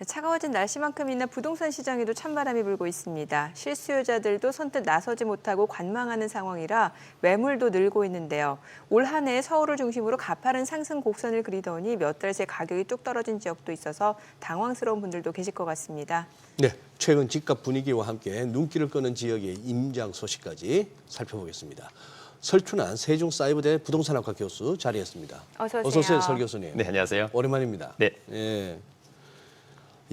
차가워진 날씨만큼이나 부동산 시장에도 찬바람이 불고 있습니다. 실수요자들도 선뜻 나서지 못하고 관망하는 상황이라 매물도 늘고 있는데요. 올 한 해 서울을 중심으로 가파른 상승 곡선을 그리더니 몇 달 새 가격이 뚝 떨어진 지역도 있어서 당황스러운 분들도 계실 것 같습니다. 네, 최근 집값 분위기와 함께 눈길을 끄는 지역의 임장 소식까지 살펴보겠습니다. 설춘한 세종사이버대 부동산학과 교수 자리했습니다. 어서 오세요. 어서 오세요, 설 교수님. 네, 안녕하세요. 오랜만입니다. 네. 예.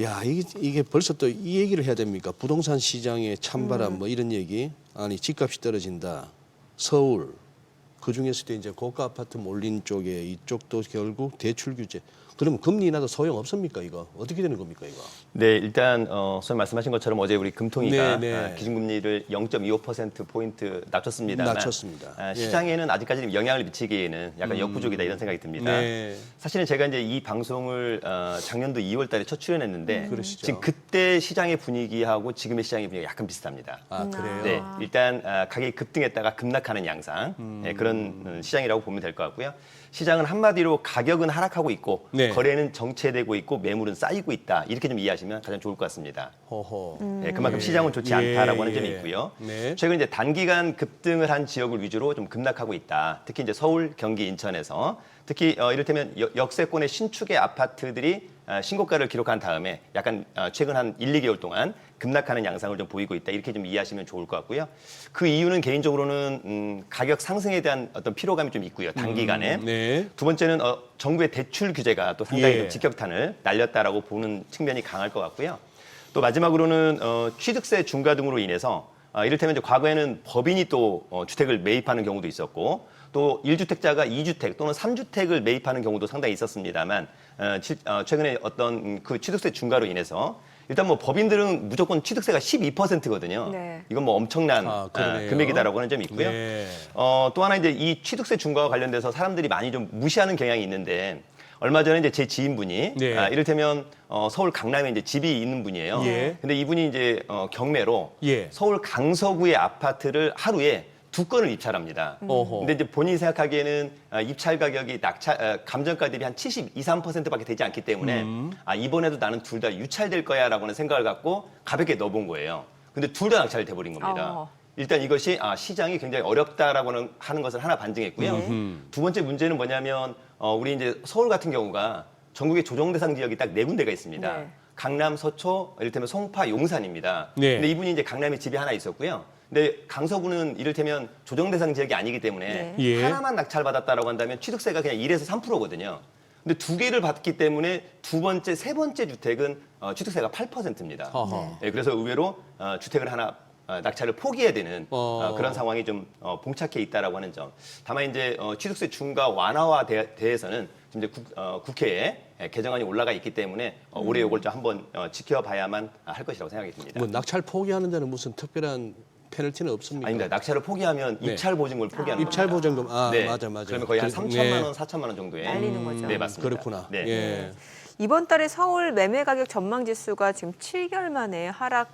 야, 이게 벌써 또 이 얘기를 해야 됩니까? 부동산 시장의 찬바람 뭐 이런 얘기. 아니, 집값이 떨어진다. 서울. 그중에서도 이제 고가 아파트 몰린 쪽에 이쪽도 결국 대출 규제. 그러면 금리 인하도 소용 없습니까, 이거? 어떻게 되는 겁니까, 이거? 네, 일단 선생님 말씀하신 것처럼 어제 우리 금통위가 네, 네. 기준금리를 0.25% 낮췄습니다. 낮췄습니다. 시장에는 아직까지 영향을 미치기에는 약간 역부족이다 이런 생각이 듭니다. 네. 사실은 제가 이제 이 방송을 작년도 2월달에 첫 출연했는데 그러시죠. 지금 그때 시장의 분위기하고 지금의 시장의 분위기가 약간 비슷합니다. 아, 그래요? 네, 일단 가격이 급등했다가 급락하는 양상 그런 시장이라고 보면 될 것 같고요. 시장은 한마디로 가격은 하락하고 있고 네. 거래는 정체되고 있고 매물은 쌓이고 있다 이렇게 좀 이해하시면 가장 좋을 것 같습니다. 허허. 네, 그만큼 예. 시장은 좋지 않다라고 하는 예, 점이 예. 있고요. 네. 최근 이제 단기간 급등을 한 지역을 위주로 좀 급락하고 있다. 특히 이제 서울, 경기, 인천에서 특히 이를테면 역세권의 신축의 아파트들이 신고가를 기록한 다음에 약간 최근 한 1, 2개월 동안 급락하는 양상을 좀 보이고 있다. 이렇게 좀 이해하시면 좋을 것 같고요. 그 이유는 개인적으로는 가격 상승에 대한 어떤 피로감이 좀 있고요. 단기간에. 네. 두 번째는 정부의 대출 규제가 또 상당히 예. 좀 직격탄을 날렸다라고 보는 측면이 강할 것 같고요. 또 마지막으로는 취득세 중과 등으로 인해서 이를테면 이제 과거에는 법인이 또 주택을 매입하는 경우도 있었고 또 1주택자가 2주택 또는 3주택을 매입하는 경우도 상당히 있었습니다만 최근에 어떤 그 취득세 중과로 인해서 일단 뭐 법인들은 무조건 취득세가 12%거든요. 네. 이건 뭐 엄청난 그러네요. 금액이다라고 하는 점이 있고요. 네. 또 하나 이제 이 취득세 중과와 관련돼서 사람들이 많이 좀 무시하는 경향이 있는데 얼마 전에 이제 제 지인분이 네. 이를테면 서울 강남에 이제 집이 있는 분이에요. 예. 근데 이분이 이제 경매로 예. 서울 강서구의 아파트를 하루에 2건을 입찰합니다. 어허. 근데 이제 본인이 생각하기에는 입찰 가격이 감정가 대비 한 72, 3%밖에 되지 않기 때문에 이번에도 나는 둘 다 유찰될 거야라고는 생각을 갖고 가볍게 넣어본 거예요. 근데 둘 다 낙찰이 돼버린 겁니다. 일단 이것이 시장이 굉장히 어렵다라고 하는 것을 하나 반증했고요. 두 번째 문제는 뭐냐면 우리 이제 서울 같은 경우가 전국의 조정 대상 지역이 딱 4군데가 있습니다. 네. 강남, 서초, 이를테면 송파, 용산입니다. 네. 근데 이분이 이제 강남에 집이 하나 있었고요. 근데 강서구는 이를테면 조정 대상 지역이 아니기 때문에 네. 예. 하나만 낙찰받았다라고 한다면 취득세가 그냥 1에서 3%거든요. 근데 2개를 받기 때문에 두 번째, 세 번째 주택은 취득세가 8%입니다. 허허. 네, 그래서 의외로 주택을 하나 낙찰을 포기해야 되는 그런 상황이 좀 봉착해 있다라고 하는 점. 다만 이제 취득세 중과 완화와 대해서는 지금 이제 국회에 개정안이 올라가 있기 때문에 올해 이걸 좀 한번 지켜봐야만 할 것이라고 생각이 듭니다. 뭐 낙찰 포기하는 데는 무슨 특별한 페널티는 없습니까? 아닙니다. 낙찰을 포기하면 네. 입찰 보증금을 포기하는 입찰 겁니다. 보증금. 네. 맞아. 그러면 거의 한 3천만 원, 4천만 원 정도에 날리는 거죠. 네, 맞습니다. 그렇구나. 네. 예. 이번 달에 서울 매매 가격 전망 지수가 지금 7개월 만에 하락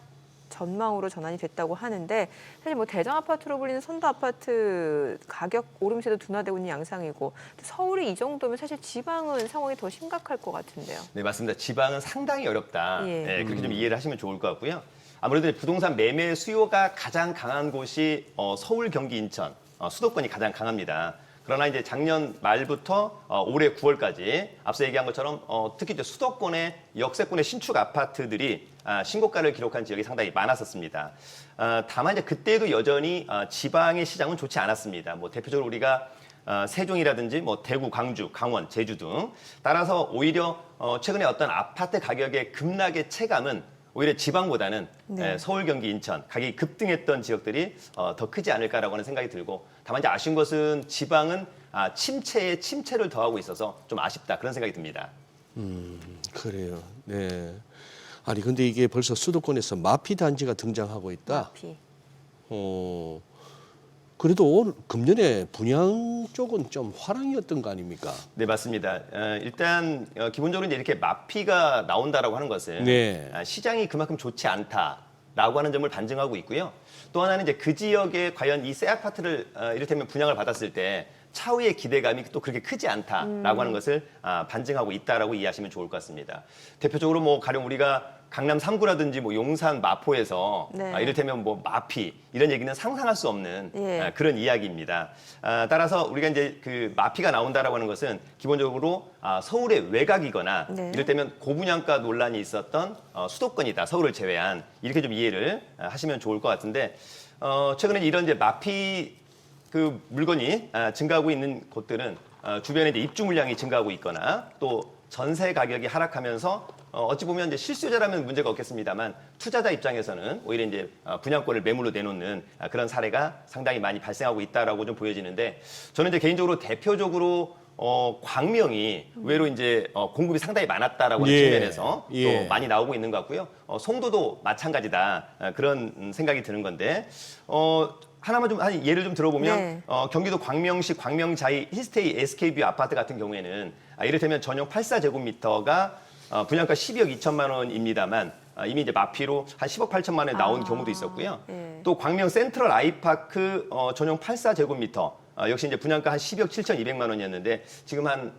전망으로 전환이 됐다고 하는데 사실 뭐 대장 아파트로 불리는 선도 아파트 가격 오름세도 둔화되고 있는 양상이고 또 서울이 이 정도면 사실 지방은 상황이 더 심각할 것 같은데요. 네, 맞습니다. 지방은 상당히 어렵다. 예. 네, 그렇게 좀 이해를 하시면 좋을 것 같고요. 아무래도 부동산 매매 수요가 가장 강한 곳이 서울, 경기, 인천, 수도권이 가장 강합니다. 그러나 이제 작년 말부터 올해 9월까지 앞서 얘기한 것처럼 특히 이제 수도권의 역세권의 신축 아파트들이 신고가를 기록한 지역이 상당히 많았었습니다. 다만 이제 그때도 여전히 지방의 시장은 좋지 않았습니다. 뭐 대표적으로 우리가 세종이라든지 뭐 대구, 광주, 강원, 제주 등 따라서 오히려 최근에 어떤 아파트 가격의 급락의 체감은 오히려 지방보다는 네. 서울, 경기, 인천 가격이 급등했던 지역들이 더 크지 않을까라고 하는 생각이 들고 다만 이제 아쉬운 것은 지방은 침체에 침체를 더하고 있어서 좀 아쉽다 그런 생각이 듭니다. 그래요. 네. 아니 근데 이게 벌써 수도권에서 마피 단지가 등장하고 있다. 마피. 그래도 금년에 분양 쪽은 좀 화랑이었던 거 아닙니까? 네, 맞습니다. 일단 기본적으로 이제 이렇게 마피가 나온다라고 하는 것은 네. 시장이 그만큼 좋지 않다라고 하는 점을 반증하고 있고요. 또 하나는 이제 그 지역에 과연 이 새 아파트를 이를테면 분양을 받았을 때 차후의 기대감이 또 그렇게 크지 않다라고 하는 것을 반증하고 있다라고 이해하시면 좋을 것 같습니다. 대표적으로 뭐 가령 우리가 강남 3구라든지 뭐 용산 마포에서 네. 이를테면 뭐 마피 이런 얘기는 상상할 수 없는 예. 그런 이야기입니다. 따라서 우리가 이제 그 마피가 나온다라고 하는 것은 기본적으로 서울의 외곽이거나 네. 이를테면 고분양가 논란이 있었던 수도권이다. 서울을 제외한 이렇게 좀 이해를 하시면 좋을 것 같은데 최근에 이런 이제 마피 그 물건이 증가하고 있는 곳들은 주변에 이제 입주 물량이 증가하고 있거나 또 전세 가격이 하락하면서 어찌 보면 이제 실수요자라면 문제가 없겠습니다만 투자자 입장에서는 오히려 이제 분양권을 매물로 내놓는 그런 사례가 상당히 많이 발생하고 있다라고 좀 보여지는데 저는 이제 개인적으로 대표적으로 광명이 의외로 이제 공급이 상당히 많았다라고 하는 예. 측면에서 예. 또 많이 나오고 있는 것 같고요. 송도도 마찬가지다 그런 생각이 드는 건데 하나만 좀 한 예를 좀 들어보면 네. 경기도 광명시 광명자이 힐스테이 SK뷰 아파트 같은 경우에는 이를테면 전용 84제곱미터가 분양가 12억 2천만 원입니다만 이미 이제 마피로 한 10억 8천만 원에 나온 경우도 있었고요. 예. 또 광명 센트럴 아이파크 전용 84제곱미터 역시 이제 분양가 한 12억 7,200만 원이었는데 지금 한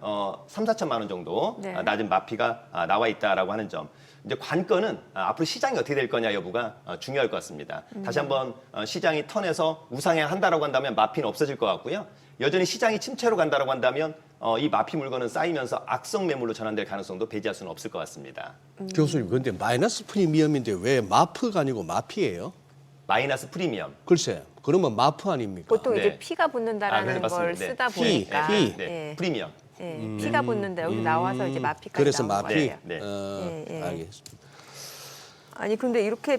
3, 4천만 원 정도 네. 낮은 마피가 나와 있다라고 하는 점. 이제 관건은 앞으로 시장이 어떻게 될 거냐 여부가 중요할 것 같습니다. 다시 한번 시장이 턴해서 우상향한다라고 한다면 마피는 없어질 것 같고요. 여전히 시장이 침체로 간다라고 한다면 이 마피 물건은 쌓이면서 악성 매물로 전환될 가능성도 배제할 수는 없을 것 같습니다. 교수님, 근데 마이너스 프리미엄인데 왜 마프가 아니고 마피예요? 마이너스 프리미엄. 글쎄, 그러면 마프 아닙니까? 보통 이제 네. 피가 붙는다라는 그래서 걸 맞습니다. 네. 쓰다 피, 보니까 피. 네, 예. 프리미엄. 예, 피가 붙는다 여기 나와서 이제 마피까지 그래서 나온 마피. 거예요. 네. 예, 예. 알겠습니다. 아니 근데 이렇게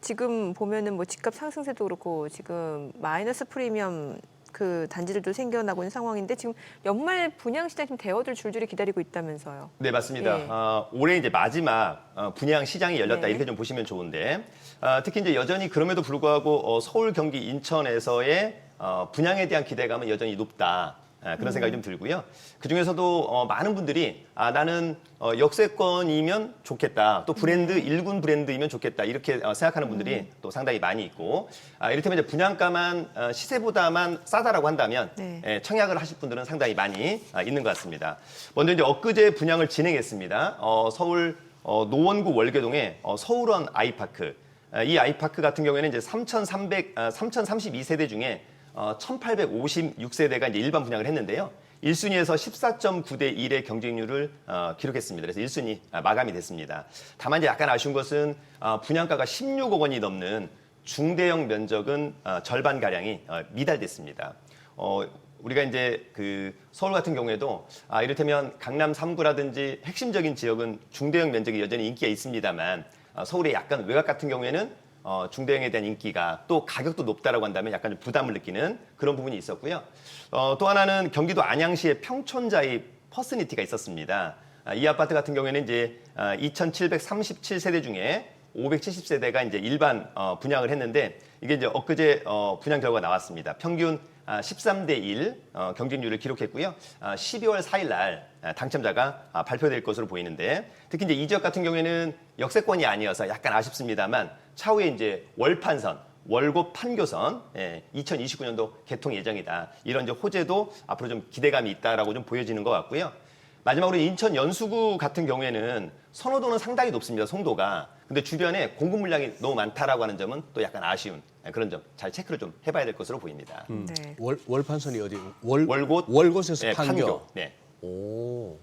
지금 보면은 뭐 집값 상승세도 그렇고 지금 마이너스 프리미엄 그 단지들도 생겨나고 있는 상황인데 지금 연말 분양 시장 지금 대어들 줄줄이 기다리고 있다면서요. 네, 맞습니다. 예. 올해 이제 마지막 분양 시장이 열렸다 네. 이렇게 좀 보시면 좋은데 특히 이제 여전히 그럼에도 불구하고 서울, 경기, 인천에서의 분양에 대한 기대감은 여전히 높다. 그런 생각이 좀 들고요. 그 중에서도 많은 분들이 나는 역세권이면 좋겠다. 또 브랜드, 일군 브랜드이면 좋겠다. 이렇게 생각하는 분들이 또 상당히 많이 있고 이를테면 이제 분양가만 시세보다만 싸다라고 한다면 네. 청약을 하실 분들은 상당히 많이 있는 것 같습니다. 먼저 이제 엊그제 분양을 진행했습니다. 서울 노원구 월계동의 서울원 아이파크. 이 아이파크 같은 경우에는 이제 3,032세대 중에 1,856세대가 이제 일반 분양을 했는데요. 1순위에서 14.9대 1의 경쟁률을 기록했습니다. 그래서 1순위 마감이 됐습니다. 다만 이제 약간 아쉬운 것은 분양가가 16억 원이 넘는 중대형 면적은 절반 가량이 미달됐습니다. 우리가 이제 그 서울 같은 경우에도 이를테면 강남 3구라든지 핵심적인 지역은 중대형 면적이 여전히 인기가 있습니다만 서울의 약간 외곽 같은 경우에는 중대형에 대한 인기가 또 가격도 높다라고 한다면 약간 좀 부담을 느끼는 그런 부분이 있었고요. 또 하나는 경기도 안양시의 평촌자이 퍼스니티가 있었습니다. 이 아파트 같은 경우에는 이제 2,737세대 중에 570세대가 이제 일반 분양을 했는데 이게 이제 엊그제 분양 결과가 나왔습니다. 평균 13대 1 경쟁률을 기록했고요. 12월 4일 날 당첨자가 발표될 것으로 보이는데 특히 이제 이 지역 같은 경우에는 역세권이 아니어서 약간 아쉽습니다만 차후에 이제 월판선, 월곶 판교선 2029년도 개통 예정이다. 이런 이제 호재도 앞으로 좀 기대감이 있다라고 좀 보여지는 것 같고요. 마지막으로 인천 연수구 같은 경우에는 선호도는 상당히 높습니다. 송도가. 근데 주변에 공급 물량이 너무 많다라고 하는 점은 또 약간 아쉬운 그런 점 잘 체크를 좀 해봐야 될 것으로 보입니다. 네. 월판선이 어디? 월곶, 월곶에서 네, 판교. 네, 오,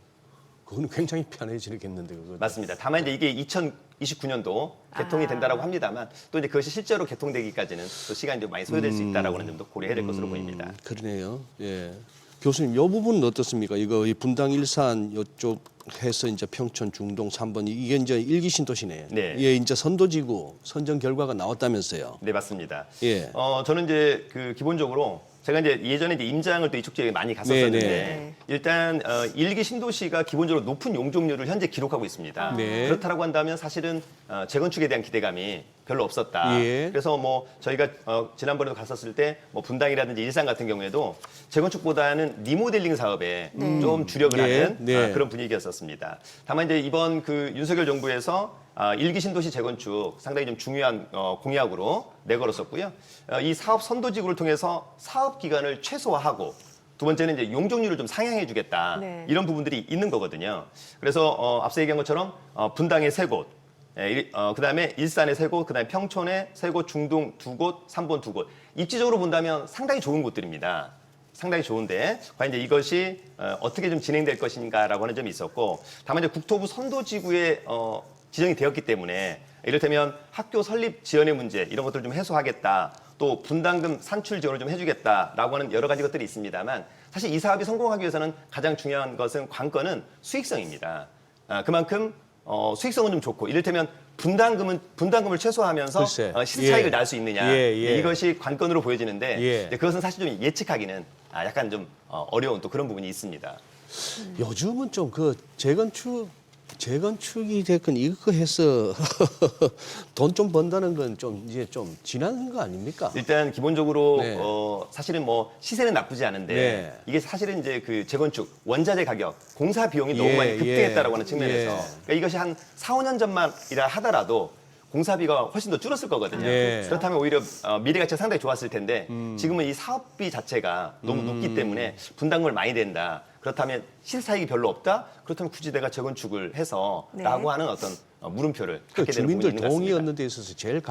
그건 굉장히 편해지겠는데 그거. 맞습니다. 다만 이제 이게 2029년도 개통이 된다라고 합니다만 또 이제 그것이 실제로 개통되기까지는 또 시간이 좀 많이 소요될 수 있다라고 하는 점도 고려해야 될 것으로 보입니다. 그러네요. 예. 교수님, 이 부분은 어떻습니까? 이거 이 분당 일산 이쪽 해서 이제 평촌 중동 3번 이게 이제 일기 신도시네. 네. 예, 이제 선도지구 선정 결과가 나왔다면서요. 네, 맞습니다. 예. 저는 이제 그 기본적으로 제가 이제 예전에 이제 임장을 또 이쪽 지역에 많이 갔었었는데 네. 일단 일기 신도시가 기본적으로 높은 용적률을 현재 기록하고 있습니다. 네. 그렇다라고 한다면 사실은 재건축에 대한 기대감이 별로 없었다. 예. 그래서 뭐 저희가 지난번에도 갔었을 때 뭐 분당이라든지 일산 같은 경우에도 재건축보다는 리모델링 사업에 좀 주력을 네. 하는 네. 그런 분위기였었습니다. 다만 이제 이번 그 윤석열 정부에서 일기 신도시 재건축 상당히 좀 중요한 공약으로 내걸었었고요. 이 사업 선도지구를 통해서 사업 기간을 최소화하고 두 번째는 이제 용적률을 좀 상향해주겠다. 네. 이런 부분들이 있는 거거든요. 그래서 앞서 얘기한 것처럼 분당에 3곳, 그다음에 일산에 3곳, 그다음에 평촌에 3곳, 중동 2곳, 삼본 2곳. 입지적으로 본다면 상당히 좋은 곳들입니다. 상당히 좋은데 과연 이제 이것이 어떻게 좀 진행될 것인가라고 하는 점이 있었고, 다만 이제 국토부 선도지구에 지정이 되었기 때문에 이를테면 학교 설립 지원의 문제 이런 것들을 좀 해소하겠다. 또 분담금 산출 지원을 좀 해주겠다라고 하는 여러 가지 것들이 있습니다만, 사실 이 사업이 성공하기 위해서는 가장 중요한 것은 관건은 수익성입니다. 그만큼 수익성은 좀 좋고, 이를테면 분담금을 최소화하면서 글쎄, 시세 차익을 날 수 있느냐, 예. 이것이 관건으로 보여지는데 예. 이제 그것은 사실 좀 예측하기는 약간 좀 어려운 또 그런 부분이 있습니다. 요즘은 좀 그 재건축이 됐건 이거 해서 돈 좀 번다는 건 좀 이제 좀 지난 거 아닙니까? 일단 기본적으로 네. 사실은 뭐 시세는 나쁘지 않은데 네. 이게 사실은 이제 그 재건축 원자재 가격, 공사 비용이 너무 예, 많이 급등했다라고 예, 하는 측면에서 예. 그러니까 이것이 한 4, 5년 전만이라 하더라도 공사비가 훨씬 더 줄었을 거거든요. 네. 그렇다면 오히려 미래 가치가 상당히 좋았을 텐데 지금은 이 사업비 자체가 너무 높기 때문에 분담금을 많이 낸다. 그렇다면 시세 차익이 별로 없다? 그렇다면 굳이 내가 재건축을 해서 네. 라고 하는 어떤 물음표를 그 갖게 되는 부분이 주민들 있는 것 동의 같습니다. 얻는 데 있어서 제일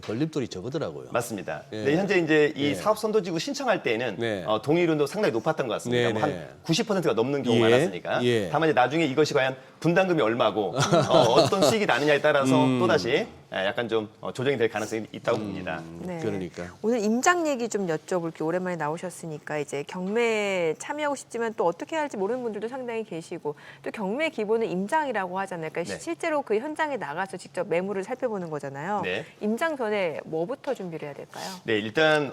걸림돌이 저거더라고요. 맞습니다. 예. 네, 현재 이제 이 예. 사업 선도지구 신청할 때에는 네. 동의율도 상당히 높았던 것 같습니다. 네, 뭐 네. 한 90%가 넘는 경우가 예. 많았으니까. 예. 다만 이제 나중에 이것이 과연 분담금이 얼마고 어떤 수익이 나느냐에 따라서 또다시 약간 좀 조정이 될 가능성이 있다고 봅니다. 네. 그러니까. 오늘 임장 얘기 좀 여쭤볼게요. 오랜만에 나오셨으니까 이제 경매에 참여하고 싶지만 또 어떻게 해야 할지 모르는 분들도 상당히 계시고, 또 경매 기본은 임장이라고 하잖아요. 그러니까 네. 실제로 그 현장에 나가서 직접 매물을 살펴보는 거잖아요. 네. 임장 전에 뭐부터 준비를 해야 될까요? 네, 일단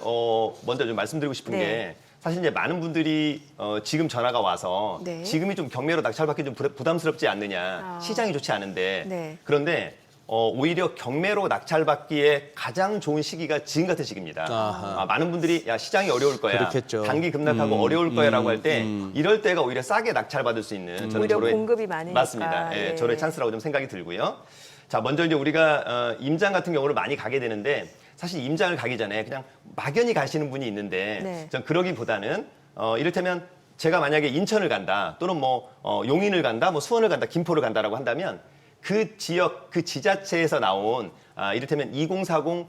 먼저 좀 말씀드리고 싶은 네. 게, 사실 이제 많은 분들이 지금 전화가 와서 네. 지금이 좀 경매로 낙찰받기 좀 부담스럽지 않느냐, 시장이 좋지 않은데, 네. 그런데 오히려 경매로 낙찰받기에 가장 좋은 시기가 지금 같은 시기입니다. 아하. 많은 분들이 야, 시장이 어려울 거야, 그렇겠죠. 단기 급락하고 어려울 거야라고 할 때 이럴 때가 오히려 싸게 낙찰받을 수 있는 저는 오히려 저로의- 공급이 많으니까. 맞습니다. 예, 예. 저로의 찬스라고 좀 생각이 들고요. 자, 먼저 이제 우리가 임장 같은 경우를 많이 가게 되는데, 사실 임장을 가기 전에 그냥 막연히 가시는 분이 있는데, 네. 전 그러기보다는 이를테면 제가 만약에 인천을 간다, 또는 뭐 용인을 간다, 뭐 수원을 간다, 김포를 간다라고 한다면 그 지역, 그 지자체에서 나온 이를테면 2040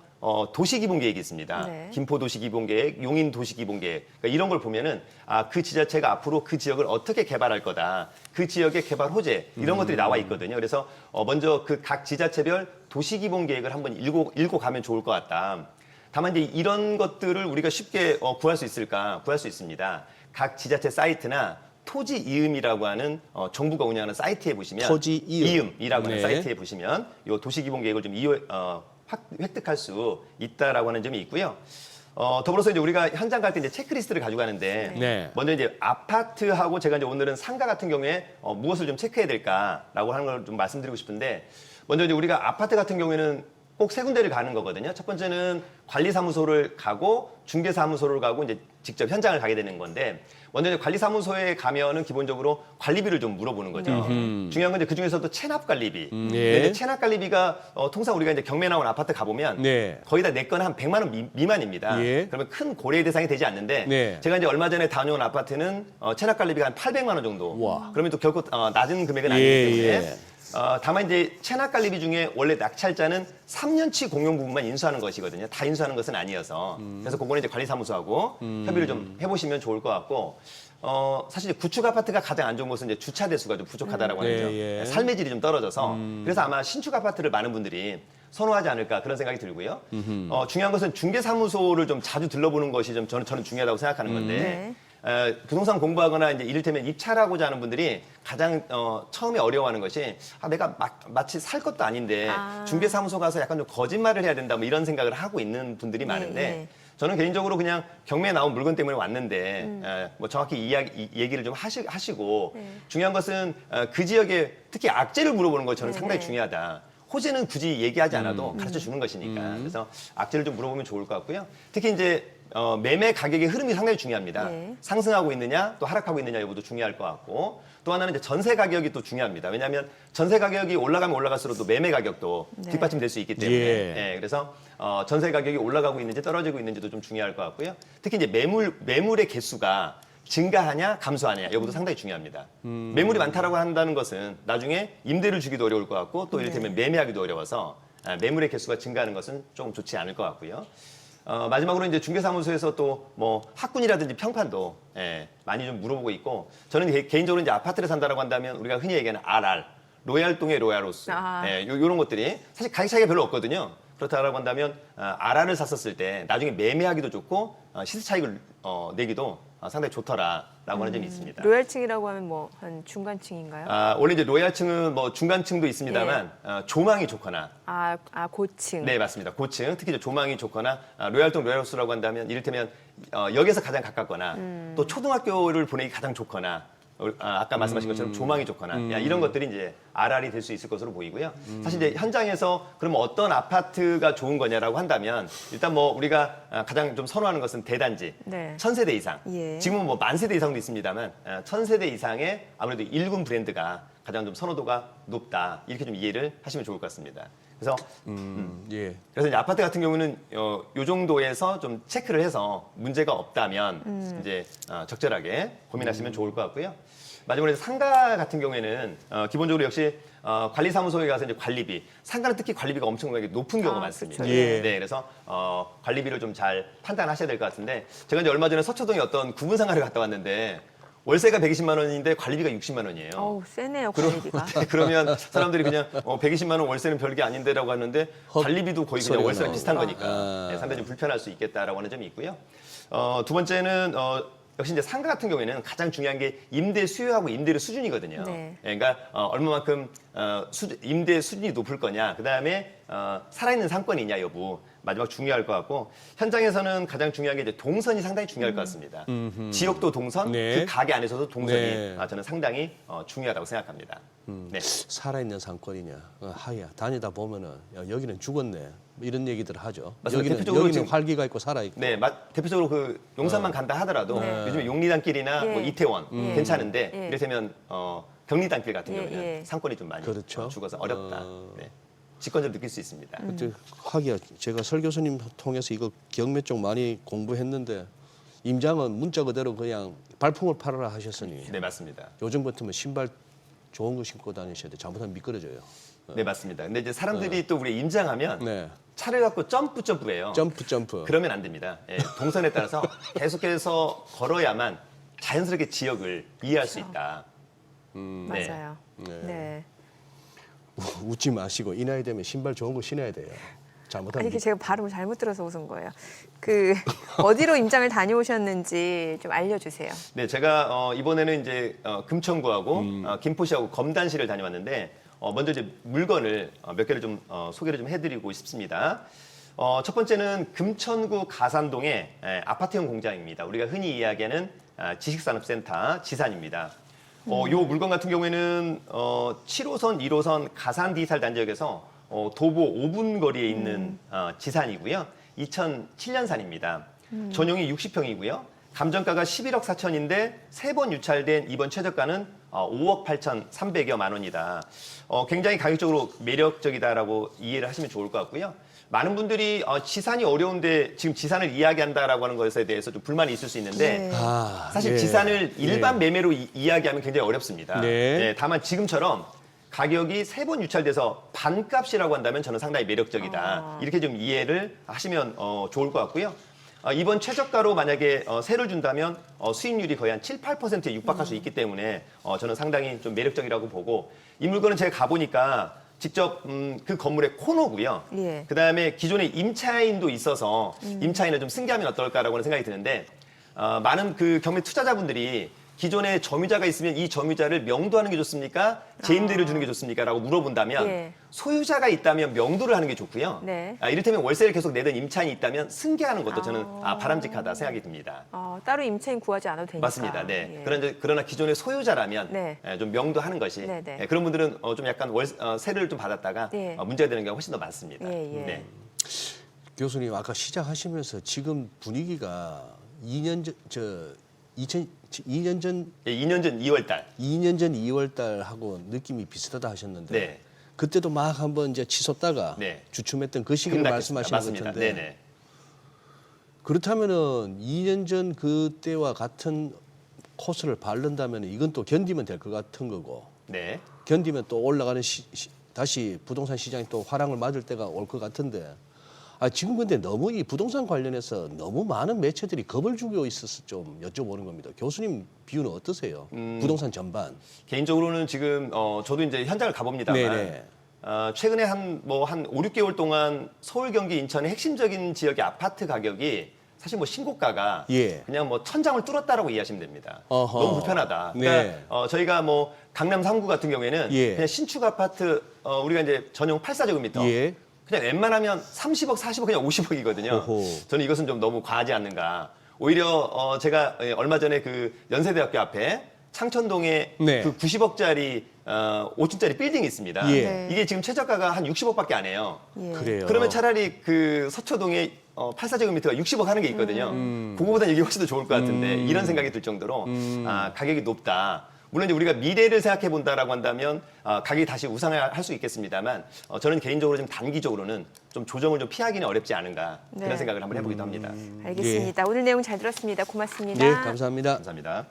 도시기본계획이 있습니다. 네. 김포 도시기본계획, 용인 도시기본계획, 그러니까 이런 걸 보면은 그 지자체가 앞으로 그 지역을 어떻게 개발할 거다, 그 지역의 개발 호재 이런 것들이 나와 있거든요. 그래서 먼저 그 각 지자체별 도시기본계획을 한번 읽고 가면 좋을 것 같다. 다만 이제 이런 것들을 우리가 쉽게 구할 수 있을까? 구할 수 있습니다. 각 지자체 사이트나 토지 이음이라고 하는 정부가 운영하는 사이트에 보시면 토지 이음이라고 하는 네. 사이트에 보시면 이 도시기본계획을 좀 획득할 수 있다라고 하는 점이 있고요. 더불어서 이제 우리가 현장 갈 때 이제 체크리스트를 가져가는데, 네. 먼저 이제 아파트하고 제가 이제 오늘은 상가 같은 경우에 무엇을 좀 체크해야 될까라고 하는 걸 좀 말씀드리고 싶은데, 먼저 이제 우리가 아파트 같은 경우에는 꼭 세 군데를 가는 거거든요. 첫 번째는 관리사무소를 가고 중개사무소를 가고 이제 직접 현장을 가게 되는 건데, 먼저 이제 관리사무소에 가면은 기본적으로 관리비를 좀 물어보는 거죠. 중요한 건 이제 그 중에서도 체납 관리비. 예. 근데 체납 관리비가 통상 우리가 이제 경매 나온 아파트 가보면 네. 거의 다 내건 한 100만 원 미만입니다. 예. 그러면 큰 고려의 대상이 되지 않는데, 네. 제가 이제 얼마 전에 다녀온 아파트는 체납 관리비가 한 800만 원 정도. 와. 그러면 또 결코 낮은 금액은 예, 아니기 때문에. 예. 다만 이제 체납 관리비 중에 원래 낙찰자는 3년치 공용 부분만 인수하는 것이거든요. 다 인수하는 것은 아니어서. 그래서 그거는 이제 관리사무소하고 협의를 좀 해보시면 좋을 것 같고, 사실 이제 구축 아파트가 가장 안 좋은 것은 이제 주차 대수가 좀 부족하다라고 하는 점. 예. 삶의 질이 좀 떨어져서. 그래서 아마 신축 아파트를 많은 분들이 선호하지 않을까 그런 생각이 들고요. 중요한 것은 중개사무소를 좀 자주 들러보는 것이 좀 저는 중요하다고 생각하는 건데, 부동산 공부하거나 이제 이를테면 입찰하고자 하는 분들이 가장 처음에 어려워하는 것이 내가 마치 살 것도 아닌데 중개사무소 가서 약간 좀 거짓말을 해야 된다, 뭐 이런 생각을 하고 있는 분들이 많은데, 네. 저는 개인적으로 그냥 경매에 나온 물건 때문에 왔는데 뭐 정확히 얘기를 좀 하시고 중요한 것은 그 지역에 특히 악재를 물어보는 것 저는 상당히 중요하다. 호재는 굳이 얘기하지 않아도 가르쳐 주는 것이니까. 그래서 악재를 좀 물어보면 좋을 것 같고요. 특히 이제 매매 가격의 흐름이 상당히 중요합니다. 네. 상승하고 있느냐, 또 하락하고 있느냐 여부도 중요할 것 같고, 또 하나는 이제 전세 가격이 또 중요합니다. 왜냐하면 전세 가격이 올라가면 올라갈수록 또 매매 가격도 네. 뒷받침될 수 있기 때문에. 예. 그래서 전세 가격이 올라가고 있는지 떨어지고 있는지도 좀 중요할 것 같고요. 특히 이제 매물의 개수가 증가하냐 감소하냐 여부도 상당히 중요합니다. 매물이 많다라고 한다는 것은 나중에 임대를 주기도 어려울 것 같고 또 이를테면 매매하기도 어려워서 매물의 개수가 증가하는 것은 조금 좋지 않을 것 같고요. 마지막으로 이제 중개사무소에서 또 뭐 학군이라든지 평판도 많이 좀 물어보고 있고 저는 개인적으로 이제 아파트를 산다라고 한다면 우리가 흔히 얘기하는 RR 로얄동의 로얄호수 요런 것들이 사실 가격 차이가 별로 없거든요. 그렇다라고 한다면 RR을 샀었을 때 나중에 매매하기도 좋고 시세 차익을 내기도 상당히 좋더라라고 하는 점이 있습니다. 로얄층이라고 하면 뭐 한 중간층인가요? 원래 이제 로얄층은 뭐 중간층도 있습니다만 조망이 좋거나 고층. 네 맞습니다. 고층 특히 이제 조망이 좋거나 로얄동 로얄호수라고 한다면 이를테면 역에서 가장 가깝거나 또 초등학교를 보내기 가장 좋거나 아까 말씀하신 것처럼 조망이 좋거나 이런 것들이 이제 RR이 될 수 있을 것으로 보이고요. 사실 이제 현장에서 그러면 어떤 아파트가 좋은 거냐라고 한다면 일단 뭐 우리가 가장 좀 선호하는 것은 대단지, 네. 1000세대 이상. 예. 지금은 뭐 10,000세대 이상도 있습니다만 1000세대 이상의 아무래도 1군 브랜드가 가장 좀 선호도가 높다 이렇게 좀 이해를 하시면 좋을 것 같습니다. 그래서 예. 그래서 이제 아파트 같은 경우는 요 정도에서 좀 체크를 해서 문제가 없다면 이제 적절하게 고민하시면 좋을 것 같고요. 마지막으로 이제 상가 같은 경우에는 기본적으로 역시 관리사무소에 가서 이제 관리비, 상가는 특히 관리비가 엄청나게 높은 경우가 많습니다. 그렇죠. 예. 네, 그래서 관리비를 좀 잘 판단하셔야 될 것 같은데 제가 이제 얼마 전에 서초동에 어떤 구분 상가를 갔다 왔는데 월세가 120만 원인데 관리비가 60만 원이에요. 어우, 세네요, 관리비가. 그러면 사람들이 그냥 120만 원 월세는 별게 아닌데라고 하는데 관리비도 거의 그냥 소리가 월세랑 나오고. 비슷한 거니까 네, 상당히 좀 불편할 수 있겠다라고 하는 점이 있고요. 두 번째는 역시 이제 상가 같은 경우에는 가장 중요한 게 임대 수요하고 임대료 수준이거든요. 네. 그러니까 얼마만큼 임대 수준이 높을 거냐, 그 다음에 살아있는 상권이 있냐 여부 마지막 중요할 것 같고 현장에서는 가장 중요한 게 이제 동선이 상당히 중요할 것 같습니다. 지역도 동선, 네. 그 가게 안에서도 동선이 네. 저는 상당히 중요하다고 생각합니다. 네. 살아있는 상권이냐, 하야 다니다 보면은 야, 여기는 죽었네 뭐 이런 얘기들을 하죠. 맞습니다. 여기는 대표적으로 여기는 지금- 활기가 있고 살아 있고. 네, 대표적으로 그 용산만 간다 하더라도 요즘에 용리단길이나 예. 뭐 이태원 괜찮은데 예. 이를테면 경리단길 같은 예, 경우는 예. 상권이 좀 많이 그렇죠. 죽어서 어렵다. 네. 직관적으로 느낄 수 있습니다. 그때 하기야 제가 설 교수님 통해서 이거 경매 쪽 많이 공부했는데 임장은 문자 그대로 그냥 발품을 팔아라 하셨으니 네, 맞습니다. 요즘 같으면 신발 좋은 거 신고 다니셔야 돼. 잘못하면 미끄러져요. 네, 맞습니다. 근데 이제 사람들이 또 우리 임장하면 네. 차를 갖고 점프해요. 점프. 그러면 안 됩니다. 예, 동선에 따라서 계속해서 걸어야만 자연스럽게 지역을 이해할 수 있다. 네. 맞아요. 네. 웃지 마시고 이 나이 되면 신발 좋은 거 신어야 돼요. 잘못하면 이렇게 제가 발음을 잘못 들어서 웃은 거예요. 어디로 임장을 다녀오셨는지 좀 알려주세요. 네, 제가 이번에는 이제 금천구하고 김포시하고 검단시를 다녀왔는데 먼저 이제 물건을 몇 개를 좀 소개를 좀 해드리고 싶습니다. 첫 번째는 금천구 가산동의 아파트형 공장입니다. 우리가 흔히 이야기하는 지식산업센터 지산입니다. 요 물건 같은 경우에는 7호선, 1호선 가산 디지털 단지역에서 도보 5분 거리에 있는 지산이고요. 2007년산입니다. 전용이 60평이고요. 감정가가 11억 4천인데 3번 유찰된 이번 최저가는 5억 8,300여만 원이다. 굉장히 가격적으로 매력적이다라고 이해를 하시면 좋을 것 같고요. 많은 분들이 지산이 어려운데 지금 지산을 이야기한다라고 하는 것에 대해서 좀 불만이 있을 수 있는데 네. 사실 예. 지산을 일반 매매로 이야기하면 굉장히 어렵습니다. 네. 다만 지금처럼 가격이 3번 유찰돼서 반값이라고 한다면 저는 상당히 매력적이다. 이렇게 좀 이해를 하시면 좋을 것 같고요. 이번 최저가로 만약에 세를 준다면 수익률이 거의 한 7, 8%에 육박할 수 있기 때문에 저는 상당히 좀 매력적이라고 보고 이 물건은 제가 가보니까 직접 그 건물의 코너고요. 예. 그다음에 기존에 임차인도 있어서 임차인을 좀 승계하면 어떨까라고 하는 생각이 드는데 많은 그 경매 투자자분들이 기존에 점유자가 있으면 이 점유자를 명도하는 게 좋습니까? 재임대를 주는 게 좋습니까? 라고 물어본다면 예. 소유자가 있다면 명도를 하는 게 좋고요. 네. 이를테면 월세를 계속 내던 임차인이 있다면 승계하는 것도 저는 바람직하다 생각이 듭니다. 따로 임차인 구하지 않아도 되니까. 맞습니다. 네. 예. 그러나 기존의 소유자라면 네. 좀 명도하는 것이 네, 네. 그런 분들은 좀 약간 세를 좀 받았다가 네. 문제가 되는 경우가 훨씬 더 많습니다. 예, 예. 네. 교수님 아까 시작하시면서 지금 분위기가 2년 전 예, 2년 전 2월 달. 2년 전 2월 달하고 느낌이 비슷하다 하셨는데 네. 그때도 막 한번 이제 치솟다가 네. 주춤했던 그 시기를 급락했습니다. 말씀하시는 것 맞습니다. 같은데 네네. 그렇다면은 2년 전 그때와 같은 코스를 바른다면 이건 또 견디면 될 것 같은 거고 네. 견디면 또 올라가는 다시 부동산 시장이 또 화랑을 맞을 때가 올 것 같은데 지금 근데 너무 이 부동산 관련해서 너무 많은 매체들이 겁을 주고 있어서 좀 여쭤보는 겁니다. 교수님 비유는 어떠세요? 부동산 전반. 개인적으로는 지금 저도 이제 현장을 가봅니다만 네네. 최근에 한 5, 6개월 동안 서울, 경기, 인천의 핵심적인 지역의 아파트 가격이 사실 뭐 신고가가 예. 그냥 뭐 천장을 뚫었다라고 이해하시면 됩니다. 어허. 너무 불편하다. 네. 그러니까 저희가 뭐 강남 3구 같은 경우에는 예. 그냥 신축 아파트 우리가 이제 전용 84제곱미터 예. 그냥 웬만하면 30억, 40억, 그냥 50억이거든요. 오호. 저는 이것은 좀 너무 과하지 않는가. 오히려 제가 얼마 전에 그 연세대학교 앞에 창천동에 네. 그 90억짜리 5층짜리 빌딩이 있습니다. 예. 네. 이게 지금 최저가가 한 60억밖에 안 해요. 예. 그래요. 그러면 차라리 그 서초동에 84제곱미터가 60억 하는 게 있거든요. 그거보다는 이게 훨씬 더 좋을 것 같은데 이런 생각이 들 정도로 가격이 높다. 물론 이제 우리가 미래를 생각해 본다라고 한다면 가격이 다시 우상할 수 있겠습니다만 저는 개인적으로 좀 단기적으로는 좀 조정을 좀 피하기는 어렵지 않은가 네. 그런 생각을 한번 해보기도 합니다. 알겠습니다. 오늘 내용 잘 들었습니다. 고맙습니다. 네, 감사합니다. 감사합니다.